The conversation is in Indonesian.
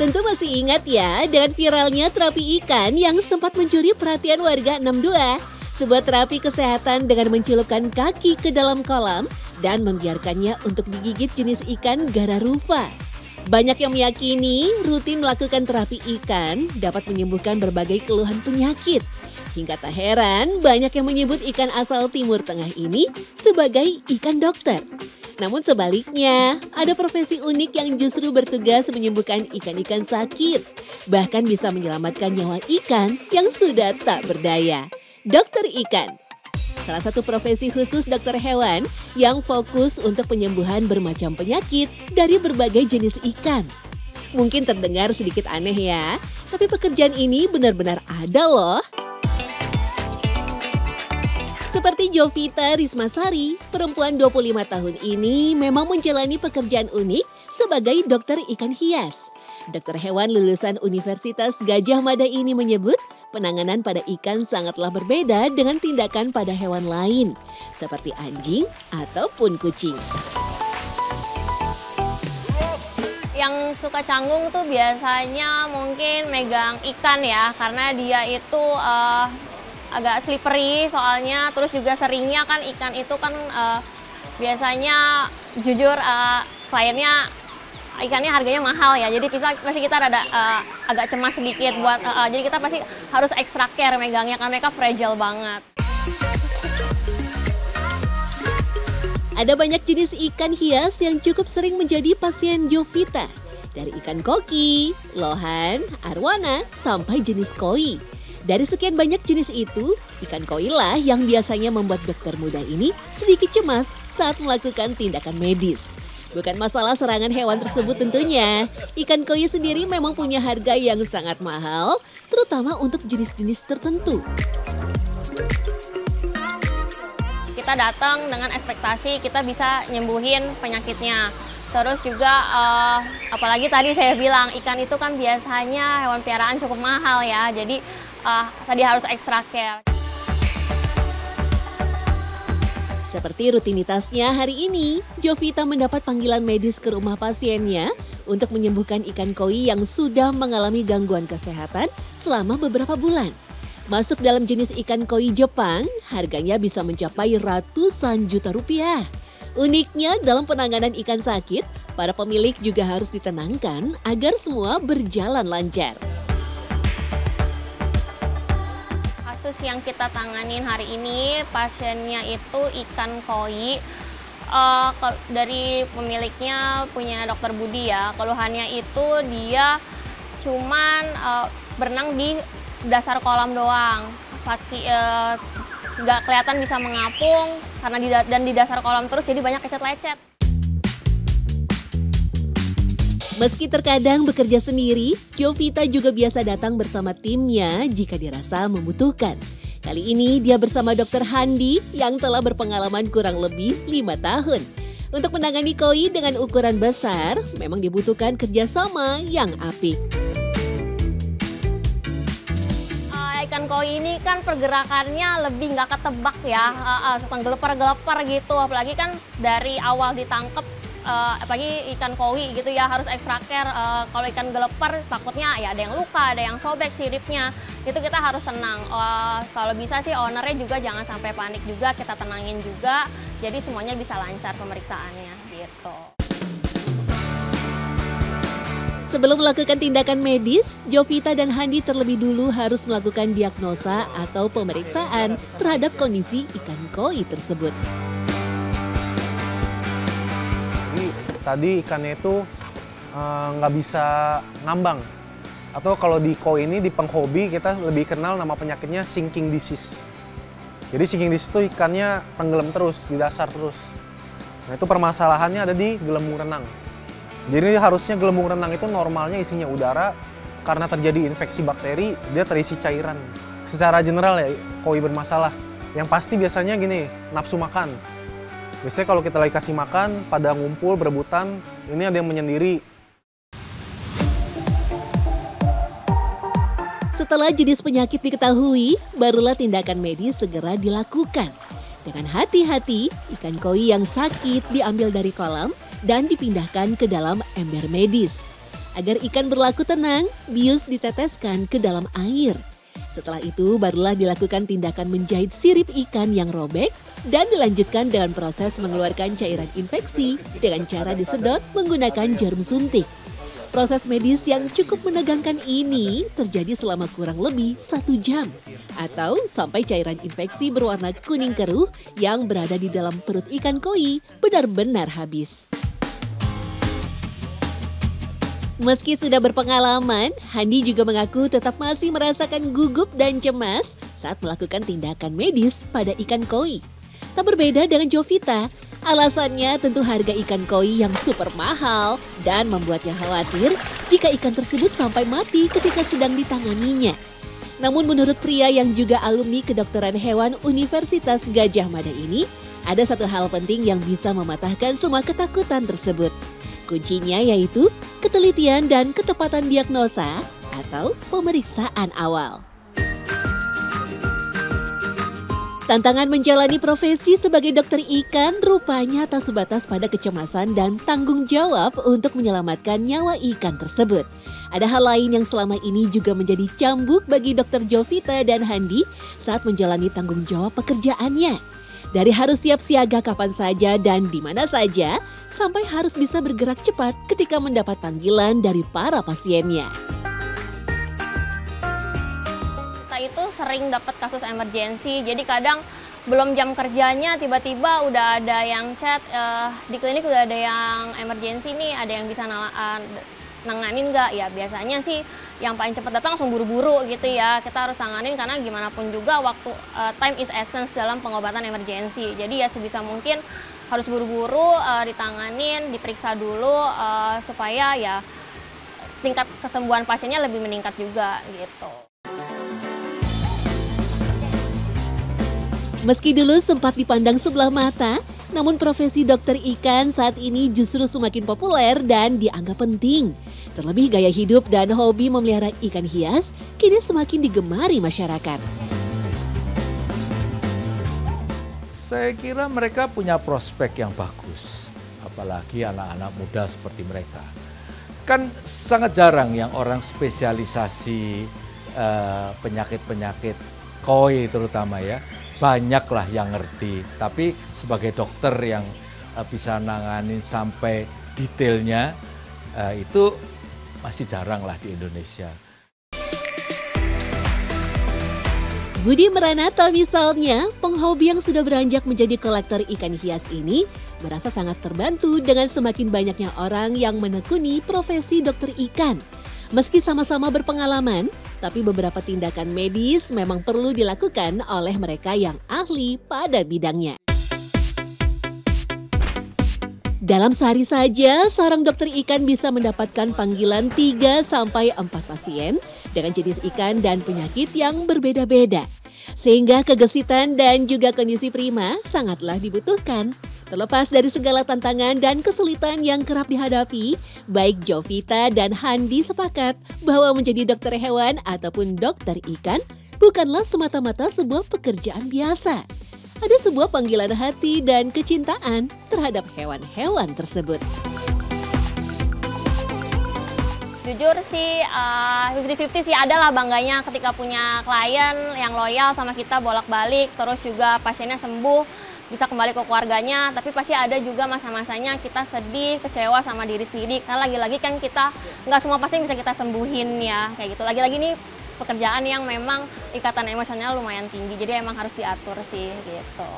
Tentu masih ingat ya dengan viralnya terapi ikan yang sempat mencuri perhatian warga 62. Sebuah terapi kesehatan dengan mencelupkan kaki ke dalam kolam dan membiarkannya untuk digigit jenis ikan Gararufa. Banyak yang meyakini rutin melakukan terapi ikan dapat menyembuhkan berbagai keluhan penyakit. Hingga tak heran banyak yang menyebut ikan asal Timur Tengah ini sebagai ikan dokter. Namun sebaliknya, ada profesi unik yang justru bertugas menyembuhkan ikan-ikan sakit. Bahkan bisa menyelamatkan nyawa ikan yang sudah tak berdaya. Dokter ikan. Salah satu profesi khusus dokter hewan yang fokus untuk penyembuhan bermacam penyakit dari berbagai jenis ikan. Mungkin terdengar sedikit aneh ya, tapi pekerjaan ini benar-benar ada loh. Seperti Jovita Rismasari, perempuan 25 tahun ini memang menjalani pekerjaan unik sebagai dokter ikan hias. Dokter hewan lulusan Universitas Gadjah Mada ini menyebut penanganan pada ikan sangatlah berbeda dengan tindakan pada hewan lain, seperti anjing ataupun kucing. Yang suka canggung tuh biasanya mungkin megang ikan ya, karena dia itu agak slippery soalnya, terus juga seringnya kan ikan itu kan biasanya jujur kliennya ikannya harganya mahal ya, jadi pasti kita rada agak cemas sedikit buat jadi kita pasti harus extra care megangnya karena mereka fragile banget. Ada banyak jenis ikan hias yang cukup sering menjadi pasien Jovita, dari ikan koki, lohan, arwana, sampai jenis koi. Dari sekian banyak jenis itu, ikan koi lah yang biasanya membuat dokter muda ini sedikit cemas saat melakukan tindakan medis. Bukan masalah serangan hewan tersebut tentunya, ikan koi sendiri memang punya harga yang sangat mahal, terutama untuk jenis-jenis tertentu. Kita datang dengan ekspektasi kita bisa nyembuhin penyakitnya. Terus juga apalagi tadi saya bilang ikan itu kan biasanya hewan piaraan cukup mahal ya, jadi tadi harus extra care. Seperti rutinitasnya hari ini, Jovita mendapat panggilan medis ke rumah pasiennya untuk menyembuhkan ikan koi yang sudah mengalami gangguan kesehatan selama beberapa bulan. Masuk dalam jenis ikan koi Jepang, harganya bisa mencapai ratusan juta rupiah. Uniknya dalam penanganan ikan sakit, para pemilik juga harus ditenangkan agar semua berjalan lancar. Kasus yang kita tanganin hari ini, pasiennya itu ikan koi. Dari pemiliknya punya dokter Budi ya, keluhannya itu dia cuman berenang di dasar kolam doang. Nggak kelihatan bisa mengapung karena di dasar kolam terus, jadi banyak lecet-lecet. Meski terkadang bekerja sendiri, Jovita juga biasa datang bersama timnya jika dirasa membutuhkan. Kali ini dia bersama Dr. Handi yang telah berpengalaman kurang lebih 5 tahun. Untuk menangani koi dengan ukuran besar, memang dibutuhkan kerjasama yang apik. Ikan koi ini kan pergerakannya lebih nggak ketebak ya, suka gelepar-gelepar gitu, apalagi kan dari awal ditangkep. Apalagi ikan koi gitu ya harus extra care. Kalau ikan gelepar takutnya ya ada yang luka, ada yang sobek siripnya. Itu kita harus tenang. Kalau bisa sih ownernya juga jangan sampai panik juga, kita tenangin juga. Jadi semuanya bisa lancar pemeriksaannya gitu. Sebelum melakukan tindakan medis, Jovita dan Handi terlebih dulu harus melakukan diagnosa atau pemeriksaan terhadap kondisi ikan koi tersebut. Tadi ikannya itu nggak bisa ngambang. Atau kalau di koi ini, di penghobi, kita lebih kenal nama penyakitnya sinking disease. Jadi sinking disease itu ikannya tenggelam terus, di dasar terus. Nah itu permasalahannya ada di gelembung renang. Jadi harusnya gelembung renang itu normalnya isinya udara, karena terjadi infeksi bakteri, dia terisi cairan. Secara general ya, koi bermasalah. Yang pasti biasanya gini, nafsu makan. Biasanya kalau kita lagi kasih makan, pada ngumpul, berebutan, ini ada yang menyendiri. Setelah jenis penyakit diketahui, barulah tindakan medis segera dilakukan. Dengan hati-hati, ikan koi yang sakit diambil dari kolam dan dipindahkan ke dalam ember medis. Agar ikan berlaku tenang, bius diteteskan ke dalam air. Setelah itu barulah dilakukan tindakan menjahit sirip ikan yang robek dan dilanjutkan dengan proses mengeluarkan cairan infeksi dengan cara disedot menggunakan jarum suntik. Proses medis yang cukup menegangkan ini terjadi selama kurang lebih 1 jam atau sampai cairan infeksi berwarna kuning keruh yang berada di dalam perut ikan koi benar-benar habis. Meski sudah berpengalaman, Handi juga mengaku tetap masih merasakan gugup dan cemas saat melakukan tindakan medis pada ikan koi. Tak berbeda dengan Jovita, alasannya tentu harga ikan koi yang super mahal dan membuatnya khawatir jika ikan tersebut sampai mati ketika sedang ditanganinya. Namun menurut pria yang juga alumni kedokteran hewan Universitas Gadjah Mada ini, ada satu hal penting yang bisa mematahkan semua ketakutan tersebut. Kuncinya yaitu ketelitian dan ketepatan diagnosa atau pemeriksaan awal. Tantangan menjalani profesi sebagai dokter ikan rupanya tak sebatas pada kecemasan dan tanggung jawab untuk menyelamatkan nyawa ikan tersebut. Ada hal lain yang selama ini juga menjadi cambuk bagi Dr. Jovita dan Handi saat menjalani tanggung jawab pekerjaannya. Dari harus siap siaga kapan saja dan di mana saja, sampai harus bisa bergerak cepat ketika mendapat panggilan dari para pasiennya. Itu sering dapat kasus emergensi, jadi kadang belum jam kerjanya tiba-tiba udah ada yang chat, di klinik udah ada yang emergensi nih, ada yang bisa nanganin nggak? Ya biasanya sih yang paling cepat datang langsung buru-buru gitu ya, kita harus tanganin karena gimana pun juga waktu time is essence dalam pengobatan emergensi. Jadi ya sebisa mungkin harus buru-buru ditanganin, diperiksa dulu supaya ya tingkat kesembuhan pasiennya lebih meningkat juga gitu. Meski dulu sempat dipandang sebelah mata, namun profesi dokter ikan saat ini justru semakin populer dan dianggap penting. Terlebih gaya hidup dan hobi memelihara ikan hias kini semakin digemari masyarakat. Saya kira mereka punya prospek yang bagus, apalagi anak-anak muda seperti mereka. Kan sangat jarang yang orang spesialisasi penyakit-penyakit koi terutama ya. Banyaklah yang ngerti, tapi sebagai dokter yang bisa nanganin sampai detailnya itu masih jarang lah di Indonesia. Budi Meranata misalnya, penghobi yang sudah beranjak menjadi kolektor ikan hias ini merasa sangat terbantu dengan semakin banyaknya orang yang menekuni profesi dokter ikan. Meski sama-sama berpengalaman, tapi beberapa tindakan medis memang perlu dilakukan oleh mereka yang ahli pada bidangnya. Dalam sehari saja, seorang dokter ikan bisa mendapatkan panggilan 3-4 pasien dengan jenis ikan dan penyakit yang berbeda-beda. Sehingga kegesitan dan juga kondisi prima sangatlah dibutuhkan. Terlepas dari segala tantangan dan kesulitan yang kerap dihadapi, baik Jovita dan Handi sepakat bahwa menjadi dokter hewan ataupun dokter ikan bukanlah semata-mata sebuah pekerjaan biasa. Ada sebuah panggilan hati dan kecintaan terhadap hewan-hewan tersebut. Jujur sih 50-50 sih, ada lah bangganya ketika punya klien yang loyal sama kita bolak-balik, terus juga pasiennya sembuh, bisa kembali ke keluarganya, tapi pasti ada juga masa-masanya kita sedih, kecewa sama diri sendiri, karena lagi-lagi kan kita nggak semua pasien bisa kita sembuhin ya, kayak gitu. Lagi-lagi ini pekerjaan yang memang ikatan emosional lumayan tinggi, jadi emang harus diatur sih gitu.